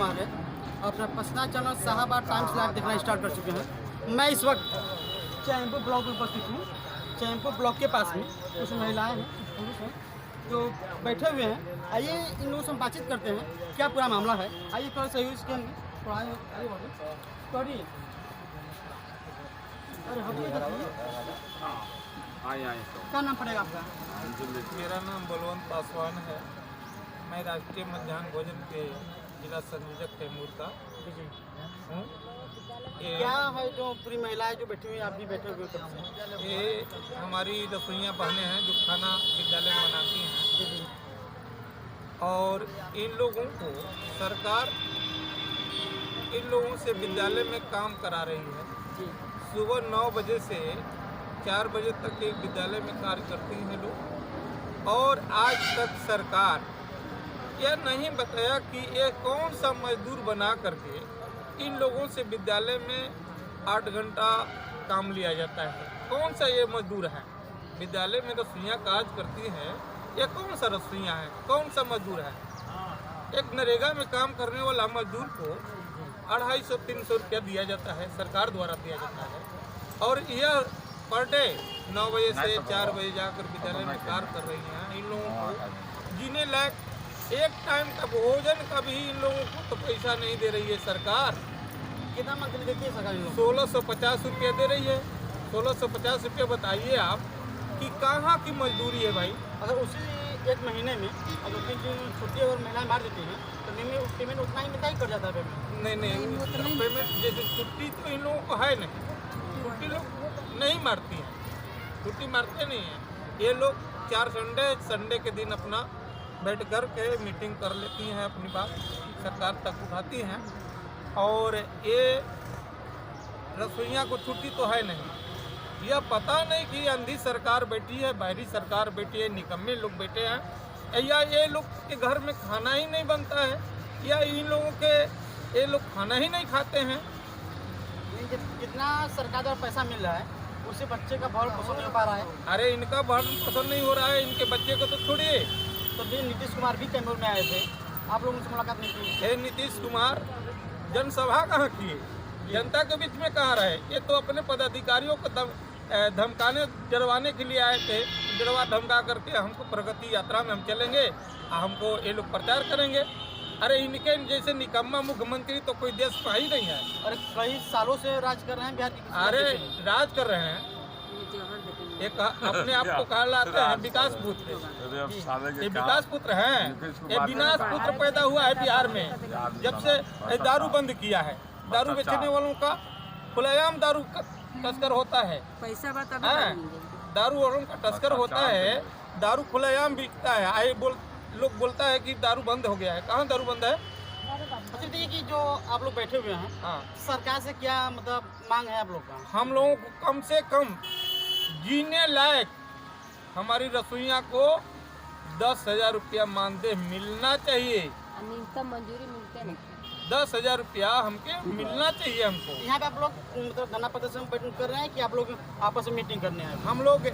कुमार है और अपना पसंदीदा चैनल शाहाबाद टाइम्स लाइव देखना स्टार्ट कर चुके हैं। मैं इस वक्त चैनपुर ब्लॉक में उपस्थित हूँ। चैनपुर ब्लॉक के पास में कुछ महिलाएं हैं, कुछ पुरुष हैं जो बैठे हुए हैं। आइए इन लोगों से हम बातचीत करते हैं, क्या पूरा मामला है। आइए थोड़ा सहयोग इसके थोड़ा आइए। अरे क्या नाम पड़ेगा आपका? मेरा नाम बलवंत पासवान है। मैं राष्ट्रीय मध्याह्न भोजन के जिला संयोजक तैमूर का हूँ। क्या है जो पूरी महिलाएं जो बैठी हुई हैं, आप भी बैठे हुए हैं? ये हमारी रसोइयाँ बहनें हैं जो खाना विद्यालय में बनाती हैं, और इन लोगों को सरकार इन लोगों से विद्यालय में काम करा रही है। सुबह 9 बजे से 4 बजे तक एक विद्यालय में कार्य करती हैं लोग, और आज तक सरकार यह नहीं बताया कि ये कौन सा मजदूर बना करके इन लोगों से विद्यालय में 8 घंटा काम लिया जाता है। कौन सा ये मजदूर है? विद्यालय में रसोइयाँ काज करती हैं, ये कौन सा रसोइयाँ है, कौन सा मजदूर है? एक नरेगा में काम करने वाला मजदूर को 250-300 रुपया दिया जाता है, सरकार द्वारा दिया जाता है, और यह पर डे 9 बजे से 4 बजे जाकर विद्यालय में कार्य कर रही हैं। इन लोगों को जीने लायक एक टाइम का भोजन का भी इन लोगों को तो पैसा नहीं दे रही है सरकार। कितना मंथली देती है सरकार? 1650 रुपया दे रही है। 1650 रुपया बताइए आप कि कहाँ की मजदूरी है भाई। अगर उसी एक महीने में अगर 3 दिन छुट्टी और महिलाएं मार देती हैं तो पेमेंट उतना ही मिलता ही कर जाता है पेमेंट। नहीं पेमेंट जैसे छुट्टी तो इन लोगों को है नहीं, छुट्टी लोग नहीं मारती हैं, छुट्टी मारते नहीं हैं। ये लोग 4 संडे के दिन अपना बैठ कर के मीटिंग कर लेती हैं, अपनी बात सरकार तक उठाती हैं, और ये रसोइयाँ को छुट्टी तो है नहीं। यह पता नहीं कि अंधी सरकार बैठी है, बाहरी सरकार बैठी है, निकम्मे लोग बैठे हैं, या ये लोग के घर में खाना ही नहीं बनता है, या इन लोगों के ये लोग खाना ही नहीं खाते हैं। जितना सरकार द्वारा पैसा मिल रहा है उससे बच्चे का भरण पोषण नहीं हो पा रहा है। अरे इनका भरण पोषण नहीं हो रहा है, इनके बच्चे को तो छोड़िए। तो भी नीतीश कुमार भी कैमूर में आए थे, आप लोगों से मुलाकात नहीं की? हे नीतीश कुमार जनसभा कहाँ किए, जनता के बीच में कहाँ रहे? ये तो अपने पदाधिकारियों को धमकाने डरवाने के लिए आए थे। डरवा धमका करके हमको प्रगति यात्रा में हम चलेंगे, हमको ये लोग प्रचार करेंगे। अरे इनके जैसे निकम्मा मुख्यमंत्री तो कोई देश का ही नहीं है। अरे कई सालों से राज कर रहे हैं बिहार की। अरे राज कर रहे हैं, एक अपने आप को कहलाते हैं विकास पुत्र। ये विकास पुत्र हैं, ये विनाश पुत्र पैदा हुआ है बिहार में जब से दारू बंद किया है। दारू बेचने वालों का खुलेआम दारू तस्कर होता है, पैसा दारू वालों का तस्कर होता है, दारू खुलेआम बिकता है। आए लोग बोलता है कि दारू बंद हो गया है, कहाँ दारू बंद है? अच्छा देखिए कि जो आप लोग बैठे हुए हैं, सरकार से क्या मतलब मांग है आप लोग का? हम लोगों को कम से कम जीने लायक हमारी रसोइयाँ को 10,000 रुपया मानदेय मिलना चाहिए। न्यूनतम मंजूरी मिलते नहीं। 10,000 रुपया हमके मिलना चाहिए हमको। यहाँ पे आप लोग मतलब धरना प्रदर्शन कर रहे हैं कि आप लोग आपस में मीटिंग करने आए? हम लोग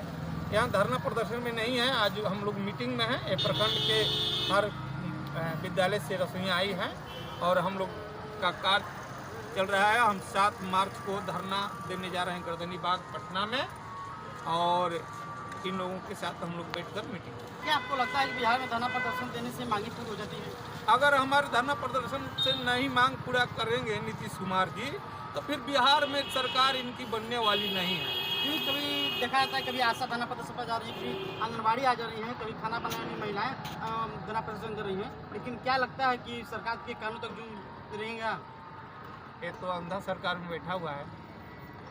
यहाँ धरना प्रदर्शन में नहीं है, आज हम लोग मीटिंग में हैं। प्रखंड के हर विद्यालय से रसोइयाँ आई हैं और हम लोग का कार्य चल रहा है। हम 7 मार्च को धरना देने जा रहे हैं गर्दनी बाग पटना में, और इन लोगों के साथ हम लोग बैठकर मीटिंग। क्या आपको लगता है कि बिहार में धरना प्रदर्शन देने से मांगे पूरी हो जाती है? अगर हमारे धरना प्रदर्शन से नहीं मांग पूरा करेंगे नीतीश कुमार जी, तो फिर बिहार में सरकार इनकी बनने वाली नहीं है। क्योंकि कभी देखा जाता है, कभी आशा धरना प्रदर्शन पर जा रही है, कभी आंगनबाड़ी आ जा रही है, कभी खाना बनाने वाली महिलाएं धरना प्रदर्शन कर रही हैं। लेकिन क्या लगता है कि सरकार के कानों तक जो रहेगा? ये तो अंधा सरकार में बैठा हुआ है,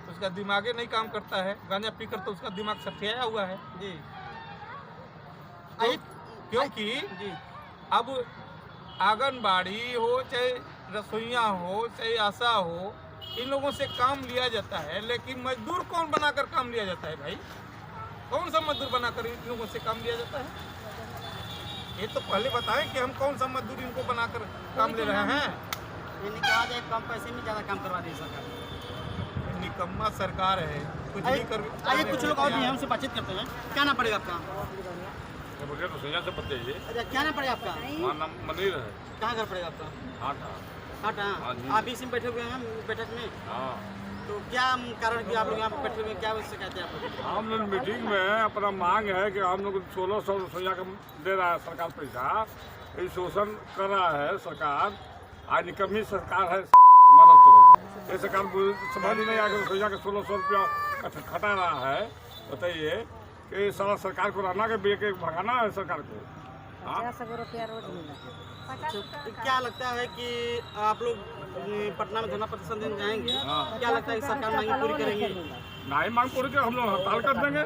उसका दिमागे नहीं काम करता है। गांजा पीकर तो उसका दिमाग सठियाया हुआ है जी। क्योंकि जी अब आंगनबाड़ी हो, चाहे रसोइयाँ हो, चाहे आशा हो, इन लोगों से काम लिया जाता है, लेकिन मजदूर कौन बनाकर काम लिया जाता है भाई? कौन सा मजदूर बनाकर इन लोगों से काम लिया जाता है? ये तो पहले बताएं कि हम कौन सा मजदूर इनको बनाकर काम ले रहे हैं। ये नहीं कहा जाए कम पैसे में ज़्यादा काम करवा दी सरकार। निकम्मा सरकार है, कुछ नहीं कर। आइए कुछ लोग और भी हैं, उनसे बातचीत करते हैं। क्या नाम पड़ेगा आपका? मुझे तो से बताइए। अच्छा क्या नाम पड़ेगा आपका? नाम मंदिर है। कहाँ घर पड़ेगा आपका? हाँ हट हाँ हाँ जी। आप इसी में बैठे हुए हैं बैठक में, हाँ तो क्या कारण कि आप लोग यहाँ पर बैठे हुए हैं, क्या उससे कहते हैं आप लोग? हम लोग मीटिंग में अपना मांग है कि हम लोग 1600 रसोईया का दे रहा है सरकार पैसा, ये शोषण कर रहा है सरकार, आज निकम्मी सरकार है मदद करो। ये सरकार समझ नहीं आया कि रसोईया का 1600 रुपया खटा रहा है। बताइए कि सारा सरकार को रहना के के भगाना है सरकार को। हाँ तो क्या लगता है कि आप लोग पटना में धरना प्रदर्शन देने जाएंगे, क्या लगता है कि सरकार मांग पूरी करेंगे? नहीं मांग पूरी के हम लोग हड़ताल कर देंगे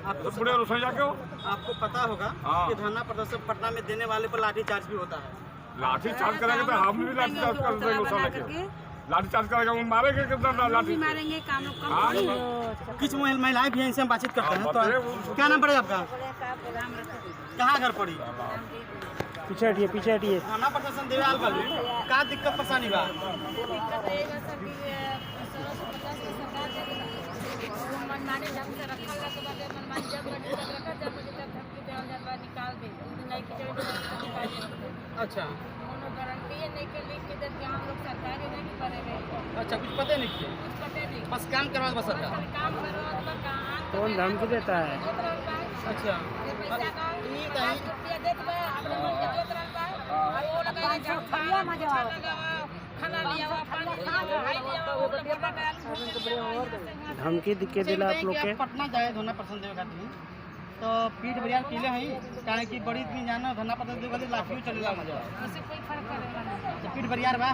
आपको तो पूरे रसोईया को। आपको पता होगा हाँ। कि धरना प्रदर्शन पटना में देने वाले पर लाठी चार्ज भी होता है। लाठी चार्ज करेंगे तो हम भी लाठी चार्ज कर देंगे उस साले के। लाठी चार्ज करेगा वो मारेंगे कितना लाठी से। मारेंगे काम लोग कम हाँ, कुछ महिलाएं भी हैं, इनसे हम बातचीत करते हैं। तो क्या नाम पड़ेगा आपका? कहाँ घर पड़ी? पीछे हटिए धरना प्रदर्शन देवे आल बालू का दिक्कत परेशानी बा? मनमानी ढंग से रखल रख बाटे, मनमानी जब बने तब रखा, जब बने तब धमकी देवल जात बा, निकाल दे नहीं की जड़ी निकाल दे। अच्छा कोनो गारंटी है नहीं के लिख के देत कि हम लोग सरकारी नहीं करेंगे, अच्छा, कुछ पता नहीं किया, कुछ पते नहीं। बस काम करवा बस सरकार। बस काम करो तो कहां कौन धमकी देता है? अच्छा पैसा का ये रुपया देत बा, अपने मन के जोत रहल बा, और वो लगा के जब खाया मजा खाना लिया हुआ, पानी लिया हुआ, हाई लिया हुआ, वो लोग बोला गया धमकी दिखे दिला आप लोग के? पटना जाए धरना प्रदर्शन देवे खातिर तो पीठ बरियार किले हैं, कारण कि बड़ी दिन जाना धरना प्रदर्शन देवे खातिर लाठियों चलेगा मजा। उससे कोई फर्क पड़ेगा तो पीठ बरियार बा?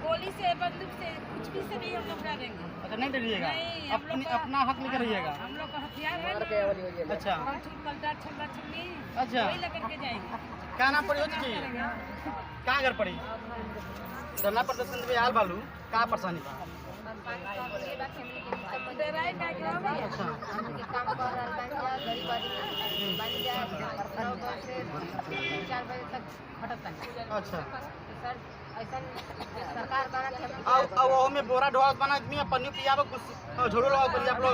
गोली से बंदूक से कुछ भी से नहीं हम लोग डरेंगे। अच्छा नहीं डरिएगा, नहीं, हम लोग अपना हक लेकर रहिएगा। हम लोग का हथियार है ना, अच्छा कलटा छल्ला छल्ली अच्छा, वही लेकर के जाएंगे। क्या नाम पड़ी हो जी? कहाँ घर पड़ी? धरना प्रदर्शन देवे आल बालू का परेशानी बा? डराई का क्या बा? अच्छा काम कर रहा है गरीब आदमी बन जाए 9 से 4 बजे तक हटता है। अच्छा सर ऐसा सरकार बना के अब वो में बोरा ढोआ बना आदमी पन्नी पियाबो कुछ झोड़ो लगा करिए आप लोग।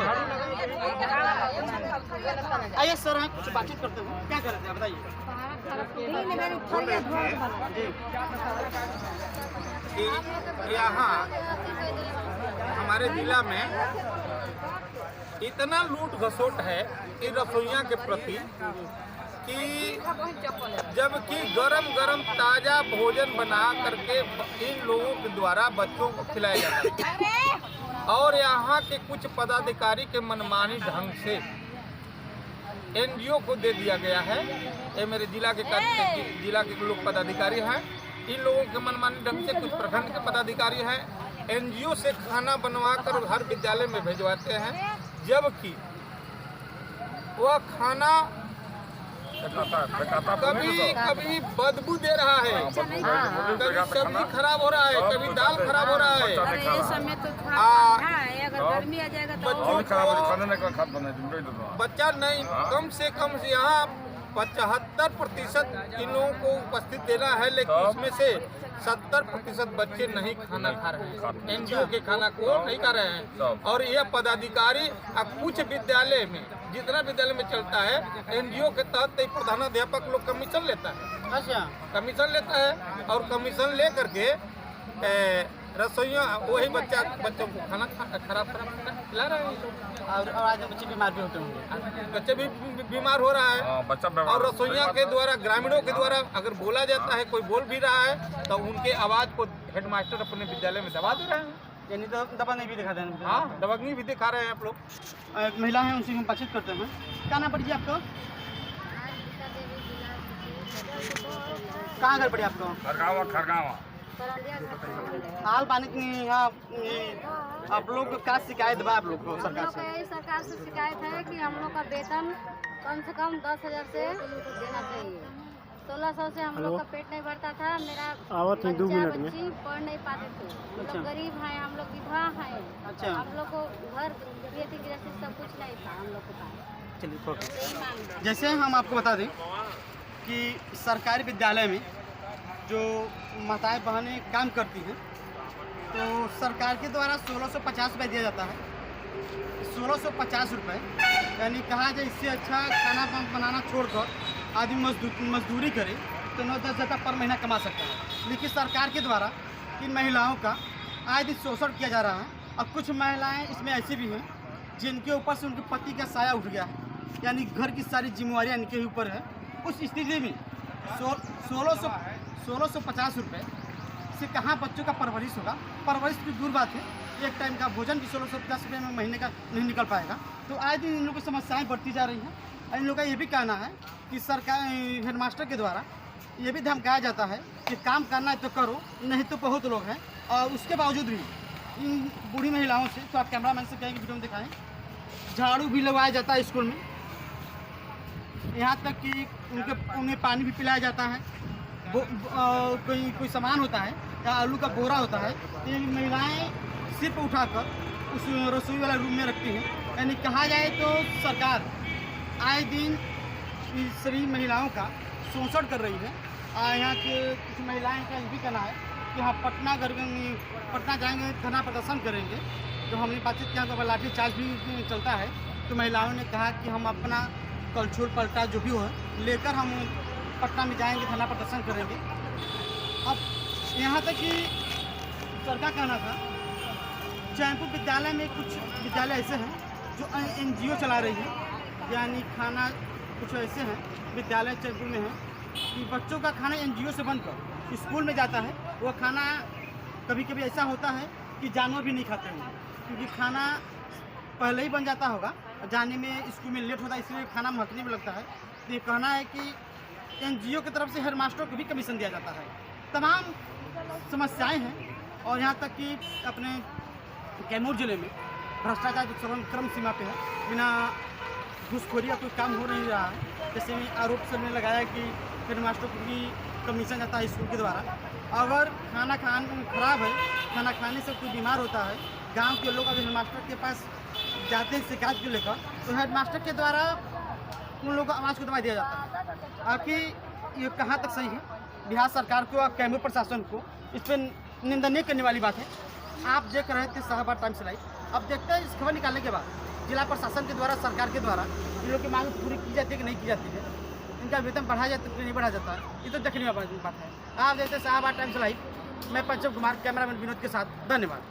आइए सर हैं कुछ बातचीत करते हैं, क्या करते हैं बताइए? कि यहाँ हमारे जिला में इतना लूट घसोट है कि रसोइया के प्रति कि जबकि गरम गरम ताज़ा भोजन बना करके इन लोगों के द्वारा बच्चों को खिलाया जाता है और यहाँ के कुछ पदाधिकारी के मनमानी ढंग से एनजीओ को दे दिया गया है। ये मेरे जिला के लोग पदाधिकारी हैं, इन लोगों के मनमानी ढंग से कुछ प्रखंड के पदाधिकारी हैं, एनजीओ से खाना बनवा कर हर विद्यालय में भिजवाते हैं, जबकि वह खाना कभी बदबू दे रहा है, कभी सब्जी खराब हो रहा है, कभी दाल खराब हो रहा है। अरे ये समय तो थोड़ा ठंडा है, अगर गर्मी आ जाएगा तो बच्चों को बच्चा नहीं, कम से कम से यहाँ 75% इन लोगों को उपस्थित देना है, लेकिन उसमें से 70% बच्चे नहीं खाना खा रहे हैं, एनजीओ के खाना को नहीं खा रहे हैं। और यह पदाधिकारी कुछ विद्यालय में, जितना विद्यालय में चलता है, एनजीओ के तहत प्रधानाध्यापक लोग कमीशन लेता है। अच्छा कमीशन लेता है और कमीशन ले करके रसोइया वही बच्चों को खाना खराब खिला रहे हैं और आज बच्चे बीमार भी होते होंगे, बच्चे भी बीमार हो रहा है। और रसोइया के द्वारा, ग्रामीणों के द्वारा अगर बोला जाता है, कोई बोल भी रहा है तो उनके आवाज़ को हेडमास्टर अपने विद्यालय में दबा दे रहे हैं। यानी तो दबा नहीं भी दिखा देना। हाँ, दबंगी भी दिखा रहे हैं आप लोग। एक महिला है, उनसे हम बातचीत करते हैं। क्या नाम पड़ी आपको? कहाँ घर पड़ी आपको? खरगावा हाल पानी की यहाँ आप लोग को क्या शिकायत बा आप लोग को सरकार से? सरकार से शिकायत है कि हम लोग का वेतन कम से कम 10,000 से देना चाहिए। 1600 से हम लोग का पेट नहीं भरता था, मेरा बच्ची पढ़ नहीं पाते थे, हम लोग गरीब हैं, हम लोग विधवा हैं। अच्छा। हम लोग को घर खेती गृहस्थी सब कुछ नहीं था हम लोग के पास। चलिए यही मांग है। जैसे हम आपको बता दें कि सरकारी विद्यालय में जो माताएं बहनें काम करती हैं तो सरकार के द्वारा 1650 रुपये दिया जाता है। 1650 रुपये यानी कहा जाए इससे अच्छा खाना बनाना छोड़कर आदमी मजदूरी करे तो 9-10 हज़ार रुपया पर महीना कमा सकता है। लेकिन सरकार के द्वारा इन महिलाओं का आए दिन शोषण किया जा रहा है। अब कुछ महिलाएं इसमें ऐसी भी हैं जिनके ऊपर से उनके पति का साया उठ गया है, यानी घर की सारी जिम्मेवारियाँ इनके ऊपर है। उस स्थिति में 1650 रुपये से कहाँ बच्चों का परवरिश होगा। परवरिश की दूर बात है, एक टाइम का भोजन भी 1650 रुपये में महीने का नहीं निकल पाएगा। तो आए दिन इन लोगों की समस्याएं बढ़ती जा रही हैं। इन लोगों का ये भी कहना है कि सरकार हेडमास्टर के द्वारा ये भी धमकाया जाता है कि काम करना है तो करो, नहीं तो बहुत लोग हैं। और उसके बावजूद भी इन बूढ़ी महिलाओं से, तो आप कैमरामैन से कहेंगे वीडियो में दिखाएं, झाड़ू भी लगवाया जाता है स्कूल में, यहाँ तक कि उन्हें पानी भी पिलाया जाता है। कोई सामान होता है या आलू का बोरा होता है तो ये महिलाएँ सिर पर उठाकर उस रसोई वाला रूम में रखती हैं। यानी कहा जाए तो सरकार आए दिन सभी महिलाओं का शोषण कर रही है। यहाँ के कुछ महिलाएं का ये भी कहना है कि हाँ पटना जाएंगे, धरना प्रदर्शन करेंगे। तो हमने बातचीत किया तो लाठी चार्ज भी चलता है। तो महिलाओं ने कहा कि हम अपना कलछुल पलटा जो भी हो लेकर हम पटना में जाएंगे, धरना प्रदर्शन करेंगे। अब यहाँ तक कि सर का कहना था, चैनपुर विद्यालय में कुछ विद्यालय ऐसे हैं जो NGO चला रही है, यानी खाना कुछ ऐसे हैं विद्यालय चैनपुर में हैं कि बच्चों का खाना NGO से बनकर स्कूल में जाता है। वो खाना कभी कभी ऐसा होता है कि जानवर भी नहीं खाते हैं, क्योंकि खाना पहले ही बन जाता होगा, जाने में स्कूल में लेट होता है, इसलिए खाना महकने में लगता है। तो ये कहना है कि NGO की तरफ से हेडमास्टर को भी कमीशन दिया जाता है। तमाम समस्याएं हैं। और यहाँ तक कि अपने कैमूर जिले में भ्रष्टाचार चरम सीमा पे है, बिना घूसखोरी का कोई काम हो नहीं रहा है। जैसे में आरोप सर ने लगाया कि हेडमास्टर को भी कमीशन जाता है स्कूल के द्वारा। अगर खाना खराब है, खाना खाने से कोई बीमार होता है, गांव के लोग अगर हेडमास्टर के पास जाते हैं शिकायत को लेकर, तो हेडमास्टर के द्वारा उन लोगों को आवाज़ को दबा दिया जाता है। आपकी ये कहाँ तक सही है? बिहार सरकार को और कैमूर प्रशासन को इस पर निंदनीय करने वाली बात है। आप देख रहे थे शाहबाद टाइम्स लाइव। अब देखते हैं इस खबर निकालने के बाद जिला प्रशासन के द्वारा, सरकार के द्वारा इन लोगों की मांग पूरी की जाती है कि नहीं की जाती है, इनका वेतन बढ़ाया जाता है कि नहीं बढ़ाया जाता है, ये तो देखने वाली बात है। आप देखते हैं शाहबाद टाइम्स लाइव। मैं पंचम कुमार, कैमरामैन विनोद के साथ। धन्यवाद।